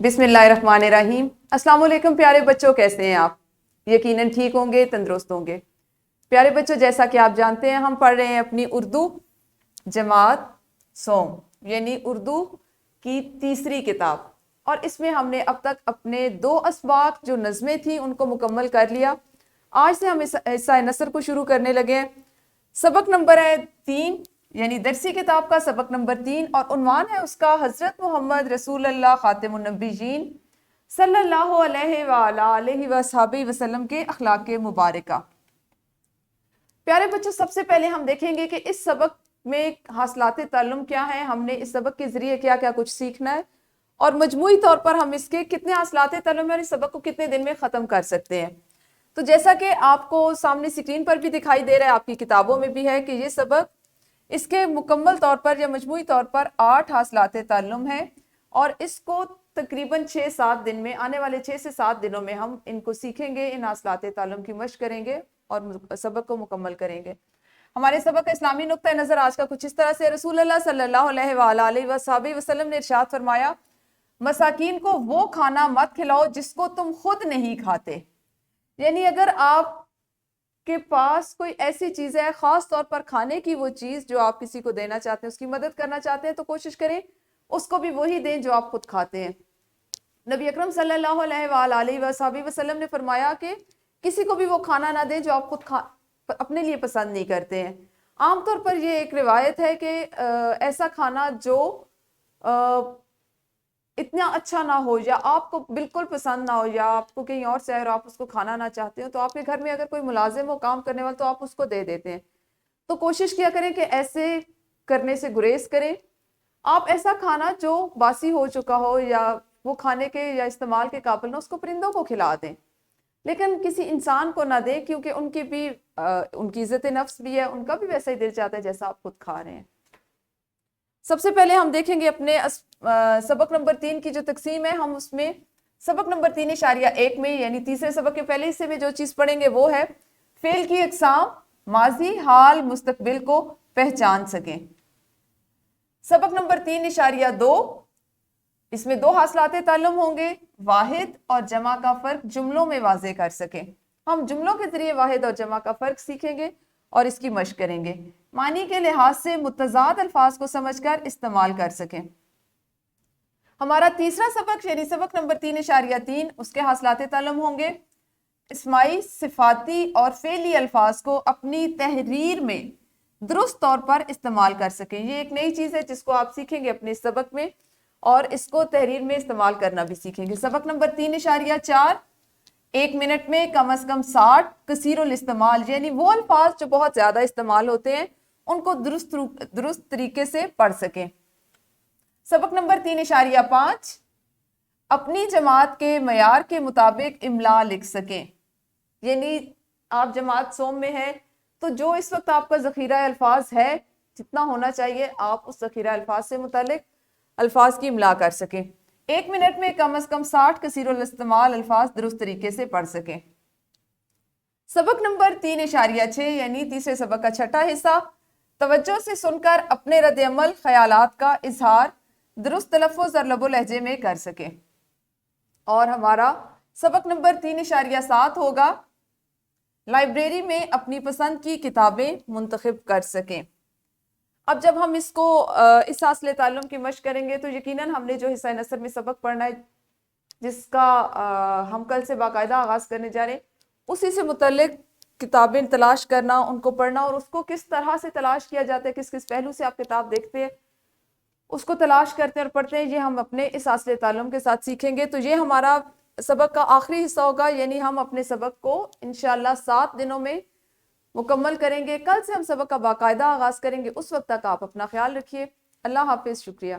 بسم اللہ الرحمن الرحیم۔ السلام علیکم پیارے بچوں، کیسے ہیں آپ؟ یقیناً ٹھیک ہوں گے، تندرست ہوں گے۔ پیارے بچوں، جیسا کہ آپ جانتے ہیں ہم پڑھ رہے ہیں اپنی اردو جماعت سوم، یعنی اردو کی تیسری کتاب، اور اس میں ہم نے اب تک اپنے 2 اسباق جو نظمیں تھیں ان کو مکمل کر لیا۔ آج سے ہم حصہ نثر کو شروع کرنے لگے ہیں۔ سبق نمبر ہے 3، یعنی درسی کتاب کا سبق نمبر 3، اور عنوان ہے اس کا حضرت محمد رسول اللہ خاتم النبیین صلی اللہ علیہ وآلہ وصحبہ وسلم کے اخلاق مبارکہ۔ پیارے بچوں، سب سے پہلے ہم دیکھیں گے کہ اس سبق میں حاصلات تعلم کیا ہیں، ہم نے اس سبق کے ذریعے کیا کیا کچھ سیکھنا ہے، اور مجموعی طور پر ہم اس کے کتنے حاصلات تعلم ہیں اور اس سبق کو کتنے دن میں ختم کر سکتے ہیں۔ تو جیسا کہ آپ کو سامنے سکرین پر بھی دکھائی دے رہا ہے، آپ کی کتابوں میں بھی ہے کہ یہ سبق اس کے مکمل طور پر یا مجموعی طور پر 8 حاصلات تعلم ہیں، اور اس کو تقریباً 6-7 دن میں، آنے والے 6 سے 7 دنوں میں ہم ان کو سیکھیں گے، ان حاصلات تعلم کی مشق کریں گے اور سبق کو مکمل کریں گے۔ ہمارے سبق کا اسلامی نقطہ نظر آج کا کچھ اس طرح سے، رسول اللہ صلی اللہ علیہ وآلہ وصحبہ وسلم نے ارشاد فرمایا، مساکین کو وہ کھانا مت کھلاؤ جس کو تم خود نہیں کھاتے۔ یعنی اگر آپ کے پاس کوئی ایسی چیز ہے، خاص طور پر کھانے کی وہ چیز جو آپ کسی کو دینا چاہتے ہیں، اس کی مدد کرنا چاہتے ہیں، تو کوشش کریں اس کو بھی وہی دیں جو آپ خود کھاتے ہیں۔ نبی اکرم صلی اللہ علیہ وآلہ وصحبہ وسلم نے فرمایا کہ کسی کو بھی وہ کھانا نہ دیں جو آپ خود اپنے لیے پسند نہیں کرتے ہیں۔ عام طور پر یہ ایک روایت ہے کہ ایسا کھانا جو اتنا اچھا نہ ہو، یا آپ کو بالکل پسند نہ ہو، یا آپ کو کہیں اور سے آئے اور آپ اس کو کھانا نہ چاہتے ہو، تو آپ کے گھر میں اگر کوئی ملازم ہو، کام کرنے والا، تو آپ اس کو دے دیتے ہیں۔ تو کوشش کیا کریں کہ ایسے کرنے سے گریز کریں۔ آپ ایسا کھانا جو باسی ہو چکا ہو یا وہ کھانے کے یا استعمال کے قابل نہ، اس کو پرندوں کو کھلا دیں، لیکن کسی انسان کو نہ دیں، کیونکہ ان کی بھی ان کی عزت نفس بھی ہے، ان کا بھی ویسا ہی دل چاہتا ہے جیسا آپ خود کھا رہے ہیں۔ سب سے پہلے ہم دیکھیں گے اپنے سبق نمبر 3 کی جو تقسیم ہے، ہم اس میں سبق نمبر 3.1 میں، یعنی تیسرے سبق کے پہلے حصے میں جو چیز پڑھیں گے وہ ہے فعل کی اقسام، ماضی، حال، مستقبل کو پہچان سکیں۔ سبق نمبر 3.2، اس میں 2 حاصلات تعلم ہوں گے، واحد اور جمع کا فرق جملوں میں واضح کر سکیں۔ ہم جملوں کے ذریعے واحد اور جمع کا فرق سیکھیں گے اور اس کی مشق کریں گے، معنی کے لحاظ سے متضاد الفاظ کو سمجھ کر استعمال کر سکیں۔ ہمارا تیسرا سبق یعنی سبق نمبر 3.3، اس کے حاصلات تعلم ہوں گے، اسمائی، صفاتی اور فعلی الفاظ کو اپنی تحریر میں درست طور پر استعمال کر سکیں۔ یہ ایک نئی چیز ہے جس کو آپ سیکھیں گے اپنے سبق میں، اور اس کو تحریر میں استعمال کرنا بھی سیکھیں گے۔ سبق نمبر 3.4، 1 منٹ میں کم از کم 60 کثیر الاستعمال، یعنی وہ الفاظ جو بہت زیادہ استعمال ہوتے ہیں ان کو درست طریقے سے پڑھ سکیں۔ سبق نمبر 3.5، اپنی جماعت کے معیار کے مطابق املا لکھ سکیں۔ یعنی آپ جماعت سوم میں ہیں تو جو اس وقت آپ کا ذخیرہ الفاظ ہے، جتنا ہونا چاہیے، آپ اس ذخیرہ الفاظ سے متعلق الفاظ کی املا کر سکیں۔ 1 منٹ میں کم از کم 60 کثیر الاستعمال الفاظ درست طریقے سے پڑھ سکیں۔ سبق نمبر 3.6، یعنی تیسرے سبق کا چھٹا حصہ، توجہ سے سن کر اپنے رد عمل، خیالات کا اظہار درست تلفظ اور لب و لہجے میں کر سکیں۔ اور ہمارا سبق نمبر 3.7 ہوگا، لائبریری میں اپنی پسند کی کتابیں منتخب کر سکیں۔ اب جب ہم اس کو اس حاصل تعلم کی مشق کریں گے تو یقیناً ہم نے جو حصہ نثر میں سبق پڑھنا ہے، جس کا ہم کل سے باقاعدہ آغاز کرنے جا رہے ہیں، اسی سے متعلق کتابیں تلاش کرنا، ان کو پڑھنا، اور اس کو کس طرح سے تلاش کیا جاتا ہے، کس کس پہلو سے آپ کتاب دیکھتے ہیں، اس کو تلاش کرتے ہیں اور پڑھتے ہیں، یہ ہم اپنے اس حاصل تعلم کے ساتھ سیکھیں گے۔ تو یہ ہمارا سبق کا آخری حصہ ہوگا، یعنی ہم اپنے سبق کو انشاءاللہ 7 دنوں میں مکمل کریں گے۔ کل سے ہم سبق کا باقاعدہ آغاز کریں گے، اس وقت تک آپ اپنا خیال رکھیے۔ اللہ حافظ، شکریہ۔